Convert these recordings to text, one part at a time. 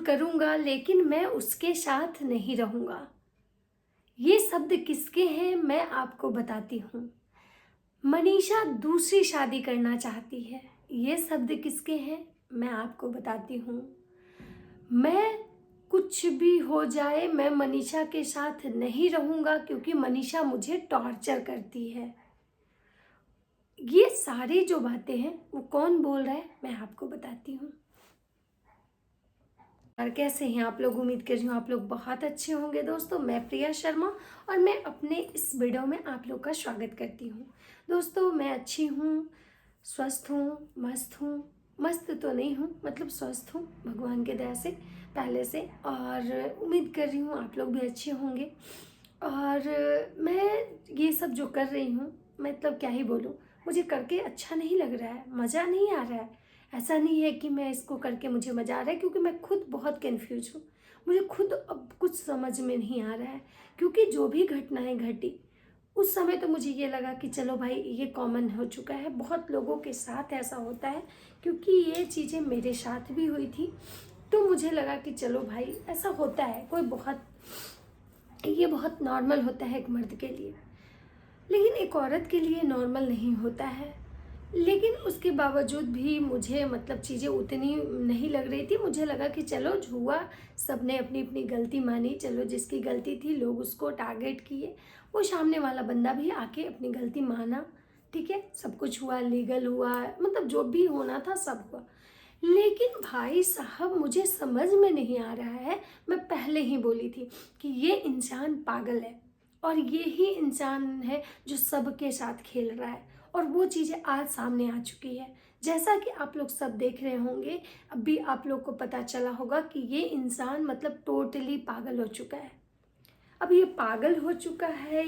मंजूर करूँगा लेकिन मैं उसके साथ नहीं रहूँगा। ये शब्द किसके हैं मैं आपको बताती हूँ। मनीषा दूसरी शादी करना चाहती है। ये शब्द किसके हैं मैं आपको बताती हूँ। मैं कुछ भी हो जाए मैं मनीषा के साथ नहीं रहूँगा क्योंकि मनीषा मुझे टॉर्चर करती है। ये सारी जो बातें हैं वो कौन बोल रहा है मैं आपको बताती हूँ। और कैसे हैं आप लोग, उम्मीद कर रही हूँ आप लोग बहुत अच्छे होंगे। दोस्तों मैं प्रिया शर्मा और मैं अपने इस वीडियो में आप लोग का स्वागत करती हूँ। दोस्तों मैं अच्छी हूँ, स्वस्थ हूँ, मस्त हूँ। मस्त तो नहीं हूँ, मतलब स्वस्थ हूँ भगवान के दया से पहले से, और उम्मीद कर रही हूँ आप लोग भी अच्छे होंगे। और मैं ये सब जो कर रही हूँ मतलब क्या ही बोलूँ, मुझे करके अच्छा नहीं लग रहा है, मज़ा नहीं आ रहा है। ऐसा नहीं है कि मैं इसको करके मुझे मज़ा आ रहा है, क्योंकि मैं खुद बहुत कंफ्यूज हूँ। मुझे खुद अब कुछ समझ में नहीं आ रहा है, क्योंकि जो भी घटनाएं घटी उस समय तो मुझे ये लगा कि चलो भाई ये कॉमन हो चुका है, बहुत लोगों के साथ ऐसा होता है, क्योंकि ये चीज़ें मेरे साथ भी हुई थी। तो मुझे लगा कि चलो भाई ऐसा होता है, ये बहुत नॉर्मल होता है एक मर्द के लिए, लेकिन एक औरत के लिए नॉर्मल नहीं होता है। लेकिन उसके बावजूद भी मुझे मतलब चीज़ें उतनी नहीं लग रही थी। मुझे लगा कि चलो जो हुआ, सबने अपनी अपनी गलती मानी, चलो जिसकी गलती थी लोग उसको टारगेट किए, वो सामने वाला बंदा भी आके अपनी गलती माना, ठीक है, सब कुछ हुआ, लीगल हुआ, मतलब जो भी होना था सब हुआ। लेकिन भाई साहब मुझे समझ में नहीं आ रहा है, मैं पहले ही बोली थी कि ये इंसान पागल है और ये ही इंसान है जो सबके साथ खेल रहा है, और वो चीज़ें आज सामने आ चुकी है। जैसा कि आप लोग सब देख रहे होंगे, अभी आप लोग को पता चला होगा कि ये इंसान मतलब टोटली पागल हो चुका है। अब ये पागल हो चुका है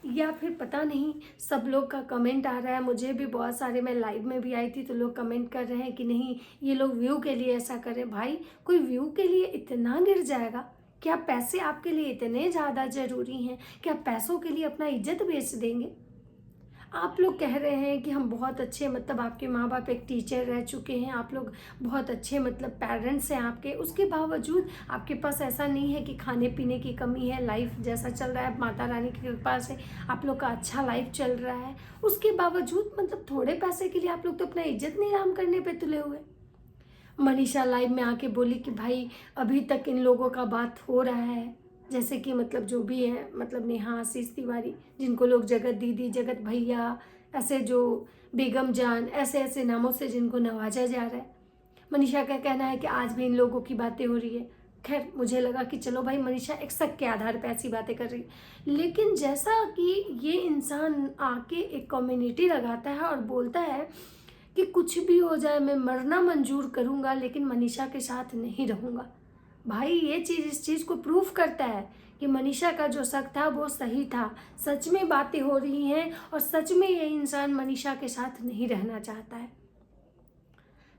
या फिर पता नहीं। सब लोग का कमेंट आ रहा है, मुझे भी बहुत सारे, मैं लाइव में भी आई थी तो लोग कमेंट कर रहे हैं कि नहीं ये लोग व्यू के लिए ऐसा करें। भाई कोई व्यू के लिए इतना गिर जाएगा? क्या पैसे आपके लिए इतने ज़्यादा ज़रूरी हैं? क्या पैसों के लिए अपना इज्जत बेच देंगे? आप लोग कह रहे हैं कि हम बहुत अच्छे, मतलब आपके माँ बाप एक टीचर रह चुके हैं, आप लोग बहुत अच्छे मतलब पेरेंट्स हैं आपके, उसके बावजूद आपके पास ऐसा नहीं है कि खाने पीने की कमी है, लाइफ जैसा चल रहा है माता रानी की कृपा से आप लोग का अच्छा लाइफ चल रहा है। उसके बावजूद मतलब थोड़े पैसे के लिए आप लोग तो अपना इज्जत नीलाम करने पे तुले हुए। मनीषा लाइव में आके बोली कि भाई अभी तक इन लोगों का बात हो रहा है, जैसे कि मतलब जो भी है, मतलब नेहा आशीष तिवारी, जिनको लोग जगत दीदी, जगत भैया, ऐसे जो बेगम जान, ऐसे ऐसे नामों से जिनको नवाजा जा रहा है। मनीषा का कहना है कि आज भी इन लोगों की बातें हो रही है। खैर मुझे लगा कि चलो भाई मनीषा एक शक के आधार पर ऐसी बातें कर रही है, लेकिन जैसा कि ये इंसान आके एक कम्युनिटी लगाता है और बोलता है कि कुछ भी हो जाए मैं मरना मंजूर करूंगा लेकिन मनीषा के साथ नहीं रहूंगा। भाई ये चीज़ इस चीज़ को प्रूफ करता है कि मनीषा का जो शक था वो सही था। सच में बातें हो रही हैं और सच में ये इंसान मनीषा के साथ नहीं रहना चाहता है।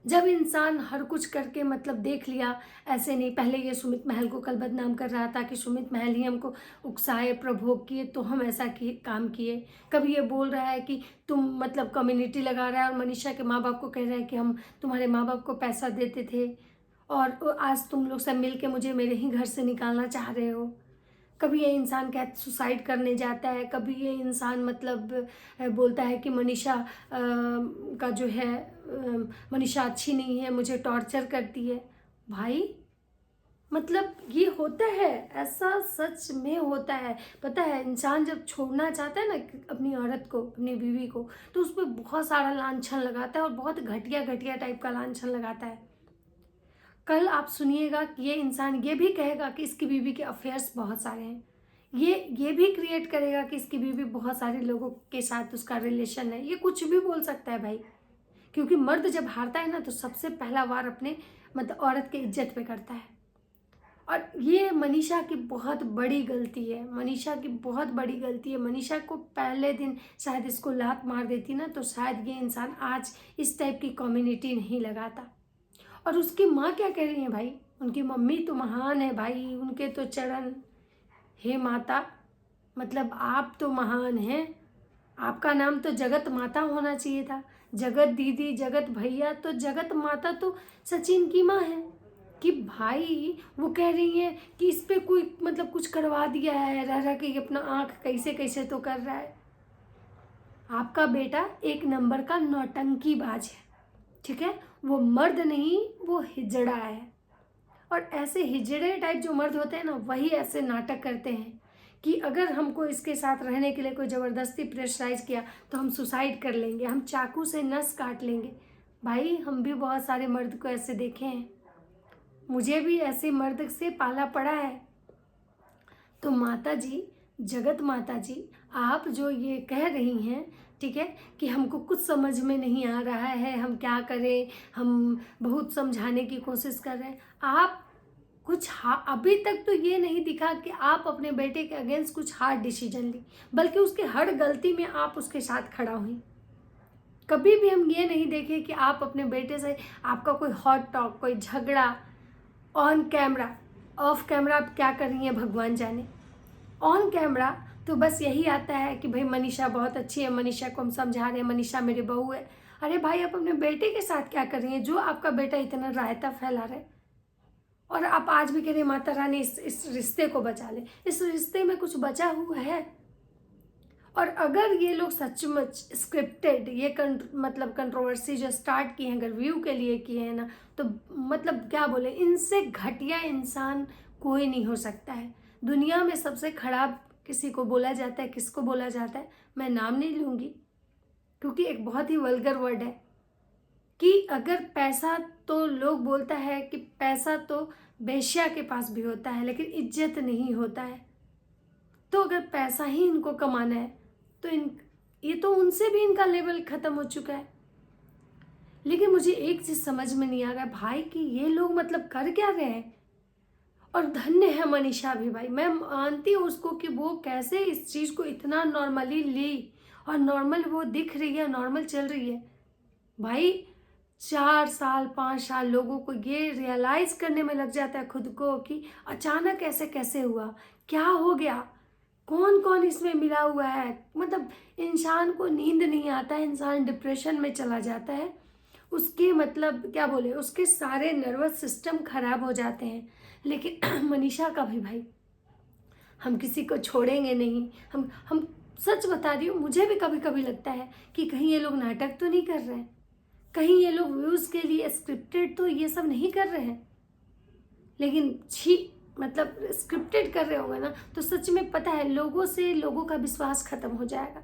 जब इंसान हर कुछ करके मतलब देख लिया, ऐसे नहीं, पहले ये सुमित महल को कल बदनाम कर रहा था कि सुमित महल ही हमको उकसाए, प्रभोग किए तो हम ऐसा किए, काम किए। कभी ये बोल रहा है कि तुम मतलब कम्युनिटी लगा रहा है और मनीषा के माँ बाप को कह रहा है कि हम तुम्हारे माँ बाप को पैसा देते थे और आज तुम लोग सब मिल के मुझे मेरे ही घर से निकालना चाह रहे हो। कभी ये इंसान क्या सुसाइड करने जाता है, कभी ये इंसान मतलब बोलता है कि मनीषा का जो है मनीषा अच्छी नहीं है, मुझे टॉर्चर करती है। भाई मतलब ये होता है, ऐसा सच में होता है। पता है इंसान जब छोड़ना चाहता है ना अपनी औरत को, अपनी बीवी को, तो उस पर बहुत सारा लांछन लगाता है और बहुत घटिया घटिया टाइप का लांछन लगाता है। कल आप सुनिएगा कि ये इंसान ये भी कहेगा कि इसकी बीवी के अफेयर्स बहुत सारे हैं। ये भी क्रिएट करेगा कि इसकी बीवी बहुत सारे लोगों के साथ उसका रिलेशन है। ये कुछ भी बोल सकता है भाई, क्योंकि मर्द जब हारता है ना तो सबसे पहला वार अपने मतलब औरत के इज्जत पे करता है। और ये मनीषा की बहुत बड़ी गलती है, मनीषा की बहुत बड़ी गलती है। मनीषा को पहले दिन शायद इसको लात मार देती ना तो शायद ये इंसान आज इस टाइप की कम्युनिटी नहीं लगाता। और उसकी माँ क्या कह रही है भाई, उनकी मम्मी तो महान है भाई, उनके तो चरण, हे माता, मतलब आप तो महान हैं, आपका नाम तो जगत माता होना चाहिए था। जगत दीदी, जगत भैया, तो जगत माता तो सचिन की माँ है। कि भाई वो कह रही हैं कि इस पे कोई मतलब कुछ करवा दिया है, रह रह के ये अपना आँख कैसे कैसे तो कर रहा है। आपका बेटा एक नंबर का नौटंकीबाज है, ठीक है। वो मर्द नहीं, वो हिजड़ा है। और ऐसे हिजड़े टाइप जो मर्द होते हैं ना, वही ऐसे नाटक करते हैं कि अगर हमको इसके साथ रहने के लिए कोई ज़बरदस्ती प्रेशराइज किया तो हम सुसाइड कर लेंगे, हम चाकू से नस काट लेंगे। भाई हम भी बहुत सारे मर्द को ऐसे देखे हैं, मुझे भी ऐसे मर्द से पाला पड़ा है। तो माता जी, जगत माता जी, आप जो ये कह रही हैं, ठीक है, कि हमको कुछ समझ में नहीं आ रहा है, हम क्या करें, हम बहुत समझाने की कोशिश कर रहे हैं। आप कुछ अभी तक तो ये नहीं दिखा कि आप अपने बेटे के अगेंस्ट कुछ हार्ड डिसीजन ली, बल्कि उसके हर गलती में आप उसके साथ खड़ा हुई। कभी भी हम ये नहीं देखे कि आप अपने बेटे से आपका कोई हॉट टॉक, कोई झगड़ा ऑन कैमरा, ऑफ कैमरा आप क्या कर रही हैं भगवान जाने। ऑन कैमरा तो बस यही आता है कि भाई मनीषा बहुत अच्छी है, मनीषा को हम समझा रहे हैं, मनीषा मेरी बहू है। अरे भाई आप अपने बेटे के साथ क्या कर रही हैं, जो आपका बेटा इतना रायता फैला रहा है, और आप आज भी कह रहे हैं माता रानी इस रिश्ते को बचा ले। इस रिश्ते में कुछ बचा हुआ है। और अगर ये लोग सचमुच स्क्रिप्टेड ये मतलब कंट्रोवर्सी जो स्टार्ट की है, अगर व्यू के लिए किए हैं ना, तो मतलब क्या बोले, इनसे घटिया इंसान कोई नहीं हो सकता है दुनिया में। सबसे खराब किसी को बोला जाता है, किसको बोला जाता है, मैं नाम नहीं लूँगी क्योंकि एक बहुत ही वल्गर वर्ड है, कि अगर पैसा, तो लोग बोलता है कि पैसा तो वेश्या के पास भी होता है लेकिन इज्जत नहीं होता है। तो अगर पैसा ही इनको कमाना है तो ये तो उनसे भी इनका लेवल ख़त्म हो चुका है। लेकिन मुझे एक चीज़ समझ में नहीं आ रहा भाई कि ये लोग मतलब कर क्या रहे हैं। और धन्य है मनीषा भी भाई, मैं मानती हूँ उसको कि वो कैसे इस चीज़ को इतना नॉर्मली ली, और नॉर्मल वो दिख रही है, नॉर्मल चल रही है। भाई 4 साल 5 साल लोगों को ये रियलाइज़ करने में लग जाता है खुद को कि अचानक ऐसे कैसे हुआ, क्या हो गया, कौन कौन इसमें मिला हुआ है। मतलब इंसान को नींद नहीं आता है, इंसान डिप्रेशन में चला जाता है, उसके मतलब क्या बोले, उसके सारे नर्वस सिस्टम खराब हो जाते हैं। लेकिन मनीषा का भी भाई, हम किसी को छोड़ेंगे नहीं। हम सच बता रही हूँ, मुझे भी कभी कभी लगता है कि कहीं ये लोग नाटक तो नहीं कर रहे हैं, कहीं ये लोग व्यूज़ के लिए स्क्रिप्टेड तो ये सब नहीं कर रहे हैं। लेकिन छी, मतलब स्क्रिप्टेड कर रहे होंगे ना तो सच में पता है लोगों से लोगों का विश्वास खत्म हो जाएगा।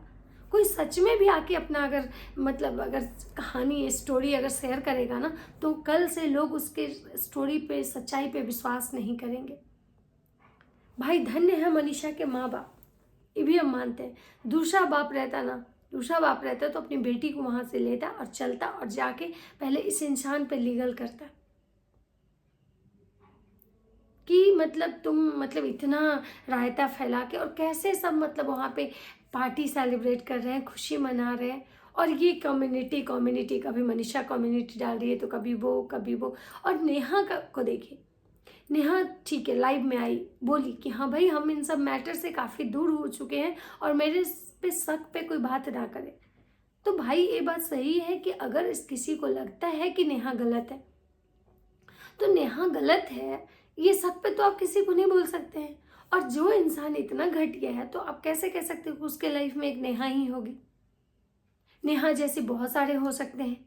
कोई सच में भी आके अपना अगर मतलब अगर कहानी स्टोरी अगर शेयर करेगा ना, तो कल से लोग उसके स्टोरी पे, सच्चाई पे विश्वास नहीं करेंगे। भाई धन्य है मनीषा के माँ बाप, ये भी हम मानते हैं। दूसरा बाप रहता तो अपनी बेटी को वहाँ से लेता और चलता और जाके पहले इस इंसान पे लीगल करता कि मतलब तुम मतलब इतना रायता फैला के, और कैसे सब मतलब वहाँ पे पार्टी सेलिब्रेट कर रहे हैं, खुशी मना रहे हैं। और ये कम्युनिटी कभी मनीषा कम्युनिटी डाल रही है तो कभी वो। और नेहा को देखिए, नेहा ठीक है लाइव में आई, बोली कि हाँ भाई हम इन सब मैटर से काफ़ी दूर हो चुके हैं और मेरे पे शक पे कोई बात ना करे। तो भाई ये बात सही है कि अगर इस किसी को लगता है कि नेहा गलत है तो नेहा गलत है, ये शक पे तो आप किसी को नहीं बोल सकते हैं। और जो इंसान इतना घटिया है तो आप कैसे कह सकते हो कि उसके लाइफ में एक नेहा ही होगी। नेहा जैसे बहुत सारे हो सकते हैं।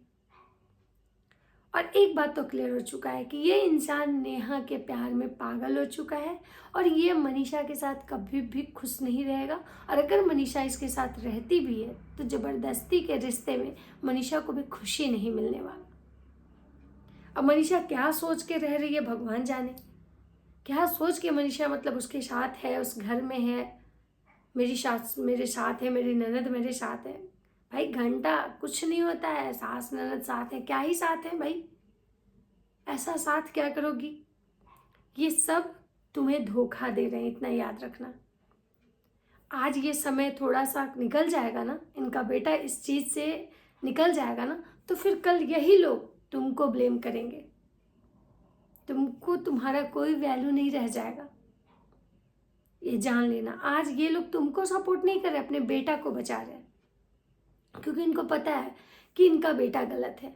और एक बात तो क्लियर हो चुका है कि ये इंसान नेहा के प्यार में पागल हो चुका है, और ये मनीषा के साथ कभी भी खुश नहीं रहेगा। और अगर मनीषा इसके साथ रहती भी है तो ज़बरदस्ती के रिश्ते में मनीषा को भी खुशी नहीं मिलने वाला। अब मनीषा क्या सोच के रह रही है भगवान जाने, क्या सोच के मनीषा मतलब उसके साथ है, उस घर में है, मेरे साथ है, मेरी ननद मेरे साथ है। भाई घंटा कुछ नहीं होता है, सास ननद साथ है, क्या ही साथ है भाई, ऐसा साथ क्या करोगी। ये सब तुम्हें धोखा दे रहे हैं, इतना याद रखना। आज ये समय थोड़ा सा निकल जाएगा ना, इनका बेटा इस चीज़ से निकल जाएगा ना, तो फिर कल यही लोग तुमको ब्लेम करेंगे, तुमको तुम्हारा कोई वैल्यू नहीं रह जाएगा। ये जान लेना, आज ये लोग तुमको सपोर्ट नहीं कर रहे, अपने बेटा को बचा रहे हैं, क्योंकि इनको पता है कि इनका बेटा गलत है।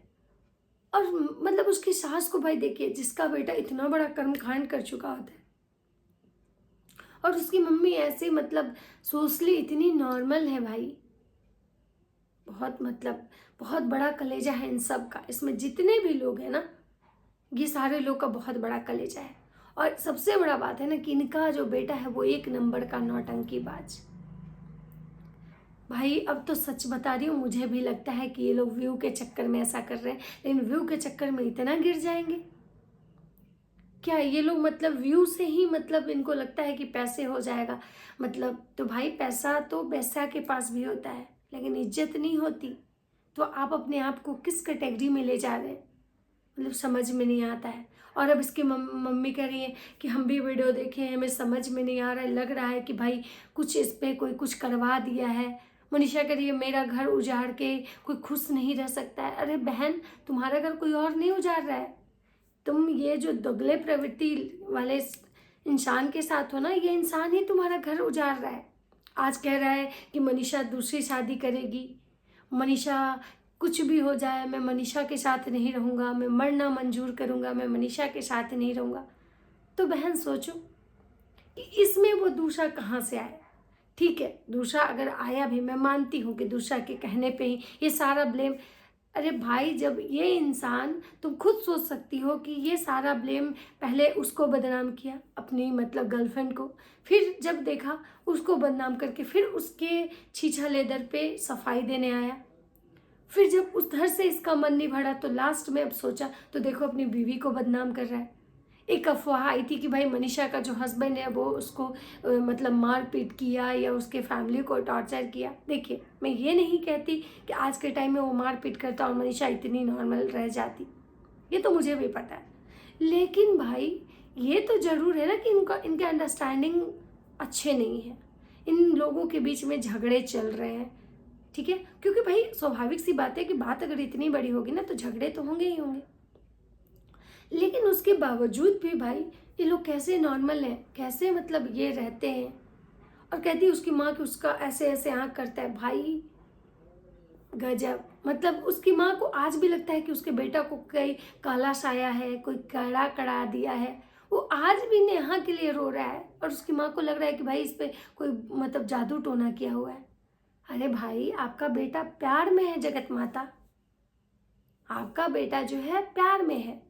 और मतलब उसकी सास को भाई देखिए, जिसका बेटा इतना बड़ा कर्मकांड कर चुका होता है, और उसकी मम्मी ऐसे मतलब सोशली इतनी नॉर्मल है भाई। बहुत मतलब बहुत बड़ा कलेजा है इन सब का, इसमें जितने भी लोग हैं ना, ये सारे लोग का बहुत बड़ा कलेजा है। और सबसे बड़ा बात है ना कि इनका जो बेटा है वो एक नंबर का नौटंकीबाज। भाई अब तो सच बता रही हूँ, मुझे भी लगता है कि ये लोग व्यू के चक्कर में ऐसा कर रहे हैं, लेकिन व्यू के चक्कर में इतना गिर जाएंगे क्या ये लोग? मतलब व्यू से ही मतलब इनको लगता है कि पैसे हो जाएगा, मतलब तो भाई पैसा तो पैसा के पास भी होता है, लेकिन इज्जत नहीं होती। तो आप अपने आप को किस कैटेगरी में ले जा रहे हैं, मतलब समझ में नहीं आता है। और अब इसकी मम्मी कह रही है कि हम भी वीडियो देखे हैं, हमें समझ में नहीं आ रहा है, लग रहा है कि भाई कुछ इस पे कोई कुछ करवा दिया है। मनीषा कह रही है मेरा घर उजाड़ के कोई खुश नहीं रह सकता है। अरे बहन, तुम्हारा घर कोई और नहीं उजाड़ रहा है, तुम ये जो दोगले प्रवृत्ति वाले इंसान के साथ हो ना, ये इंसान ही तुम्हारा घर उजाड़ रहा है। आज कह रहा है कि मनीषा दूसरी शादी करेगी, मनीषा कुछ भी हो जाए मैं मनीषा के साथ नहीं रहूँगा, मैं मरना मंजूर करूँगा, मैं मनीषा के साथ नहीं रहूँगा। तो बहन सोचो कि इसमें वो दूसरा कहाँ से आया। ठीक है, दूसरा अगर आया भी, मैं मानती हूँ कि दूसरा के कहने पे ही ये सारा ब्लेम। अरे भाई, जब ये इंसान, तुम खुद सोच सकती हो कि ये सारा ब्लेम पहले उसको बदनाम किया, अपनी मतलब गर्लफ्रेंड को, फिर जब देखा उसको बदनाम करके फिर उसके छीछा लेदर पे सफाई देने आया, फिर जब उधर से इसका मन नहीं भरा तो लास्ट में अब सोचा तो देखो अपनी बीवी को बदनाम कर रहा है। एक अफवाह आई थी कि भाई मनीषा का जो हस्बैंड है वो उसको मतलब मार पीट किया या उसके फैमिली को टॉर्चर किया। देखिए, मैं ये नहीं कहती कि आज के टाइम में वो मार पीट करता और मनीषा इतनी नॉर्मल रह जाती, ये तो मुझे भी पता है। लेकिन भाई ये तो ज़रूर है ना कि इनके अंडरस्टैंडिंग अच्छे नहीं है, इन लोगों के बीच में झगड़े चल रहे हैं। ठीक है, क्योंकि भाई स्वाभाविक सी बात है कि बात अगर इतनी बड़ी होगी ना तो झगड़े तो होंगे ही होंगे। लेकिन उसके बावजूद भी भाई ये लोग कैसे नॉर्मल हैं, कैसे मतलब ये रहते हैं। और कहती है उसकी माँ कि उसका ऐसे ऐसे आँख करता है। भाई गजब, मतलब उसकी माँ को आज भी लगता है कि उसके बेटा को कोई काला साया है, कोई कड़ा कड़ा दिया है। वो आज भी नेहा के लिए रो रहा है और उसकी माँ को लग रहा है कि भाई इस पे कोई मतलब जादू टोना किया हुआ है। अरे भाई, आपका बेटा प्यार में है जगत माता, आपका बेटा जो है प्यार में है।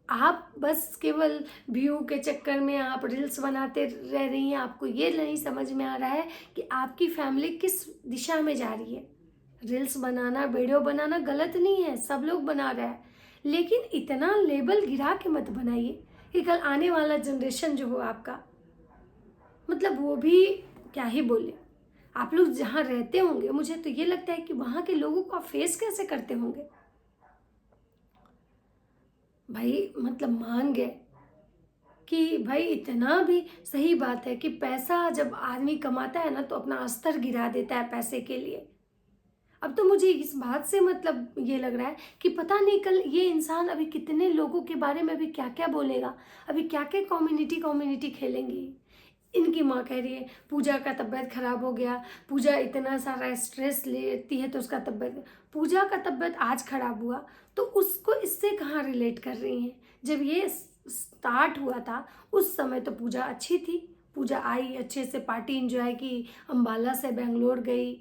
आप बस केवल व्यू के चक्कर में आप रील्स बनाते रह रही हैं। आपको ये नहीं समझ में आ रहा है कि आपकी फैमिली किस दिशा में जा रही है। रील्स बनाना, वीडियो बनाना गलत नहीं है, सब लोग बना रहे हैं, लेकिन इतना लेबल गिरा के मत बनाइए कि कल आने वाला जनरेशन जो हो आपका, मतलब वो भी क्या ही बोले। आप लोग जहाँ रहते होंगे, मुझे तो ये लगता है कि वहाँ के लोगों को आप फेस कैसे करते होंगे। भाई मतलब मान गए कि भाई इतना भी सही बात है कि पैसा जब आदमी कमाता है ना तो अपना अस्तर गिरा देता है पैसे के लिए। अब तो मुझे इस बात से मतलब ये लग रहा है कि पता नहीं कल ये इंसान अभी कितने लोगों के बारे में अभी क्या क्या बोलेगा, अभी क्या क्या कम्युनिटी खेलेंगी। इनकी माँ कह रही है पूजा का तबीयत खराब हो गया, पूजा इतना सारा स्ट्रेस लेती है तो उसका तबीयत, पूजा का तबीयत आज खराब हुआ तो उसको इससे कहाँ रिलेट कर रही हैं। जब ये स्टार्ट हुआ था उस समय तो पूजा अच्छी थी, पूजा आई अच्छे से पार्टी एंजॉय की, अम्बाला से बेंगलोर गई,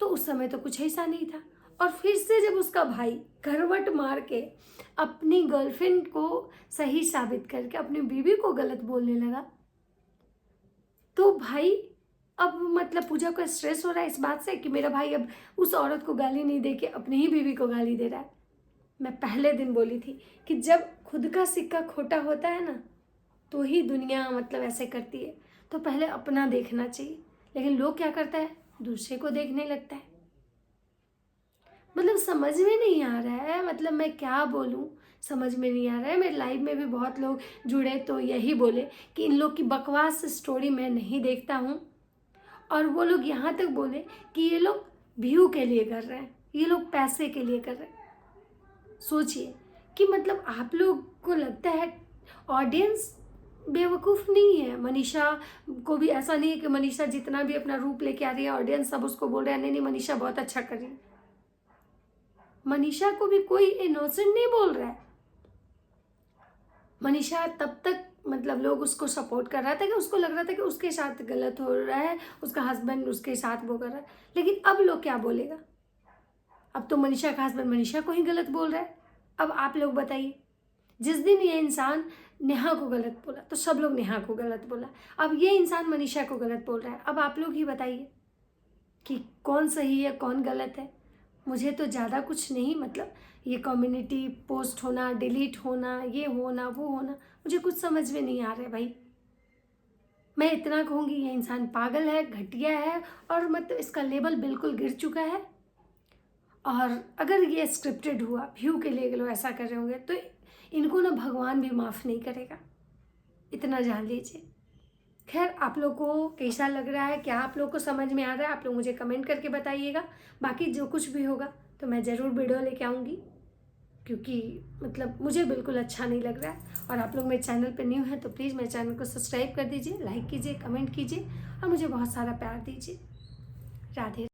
तो उस समय तो कुछ ऐसा नहीं था। और फिर से जब उसका भाई करवट मार के अपनी गर्लफ्रेंड को सही साबित करके अपनी बीवी को गलत बोलने लगा, तो भाई अब मतलब पूजा को स्ट्रेस हो रहा है इस बात से कि मेरा भाई अब उस औरत को गाली नहीं दे के अपनी ही बीवी को गाली दे रहा है। मैं पहले दिन बोली थी कि जब खुद का सिक्का खोटा होता है ना तो ही दुनिया मतलब ऐसे करती है, तो पहले अपना देखना चाहिए। लेकिन लोग क्या करता है, दूसरे को देखने लगता है। मतलब समझ में नहीं आ रहा है, मतलब मैं क्या बोलूं, समझ में नहीं आ रहा है। मेरे लाइफ में भी बहुत लोग जुड़े तो यही बोले कि इन लोग की बकवास स्टोरी मैं नहीं देखता हूँ। और वो लोग यहाँ तक बोले कि ये लोग व्यू के लिए कर रहे हैं, ये लोग पैसे के लिए कर रहे हैं। सोचिए कि मतलब आप लोग को लगता है ऑडियंस बेवकूफ़ नहीं है। मनीषा को भी ऐसा नहीं है कि मनीषा जितना भी अपना रूप लेके आ रही है ऑडियंस सब उसको बोल रहे हैं नहीं नहीं मनीषा बहुत अच्छा कर रही है। मनीषा को भी कोई इनोसेंट नहीं बोल रहा है। मनीषा तब तक मतलब लोग उसको सपोर्ट कर रहा था कि उसको लग रहा था कि उसके साथ गलत हो रहा है, उसका हस्बैंड उसके साथ वो कर रहा है। लेकिन अब लोग क्या बोलेगा? अब तो मनीषा का हस्बैंड मनीषा को ही गलत बोल रहा है। अब आप लोग बताइए, जिस दिन ये इंसान नेहा को गलत बोला तो सब लोग नेहा को गलत बोला, अब ये इंसान मनीषा को गलत बोल रहा है। अब आप लोग ही बताइए कि कौन सही है कौन गलत है। मुझे तो ज़्यादा कुछ नहीं, मतलब ये कम्युनिटी पोस्ट होना, डिलीट होना, ये होना वो होना, मुझे कुछ समझ में नहीं आ रहा है भाई। मैं इतना कहूँगी ये इंसान पागल है, घटिया है, और मतलब इसका लेवल बिल्कुल गिर चुका है। और अगर ये स्क्रिप्टेड हुआ, व्यू के लिए लोग ऐसा कर रहे होंगे, तो इनको ना भगवान भी माफ़ नहीं करेगा, इतना जान लीजिए। खैर, आप लोग को कैसा लग रहा है, क्या आप लोग को समझ में आ रहा है, आप लोग मुझे कमेंट करके बताइएगा। बाकी जो कुछ भी होगा तो मैं ज़रूर वीडियो लेके आऊँगी, क्योंकि मतलब मुझे बिल्कुल अच्छा नहीं लग रहा है। और आप लोग मेरे चैनल पे न्यू हैं तो प्लीज़ मेरे चैनल को सब्सक्राइब कर दीजिए, लाइक कीजिए, कमेंट कीजिए और मुझे बहुत सारा प्यार दीजिए। राधे।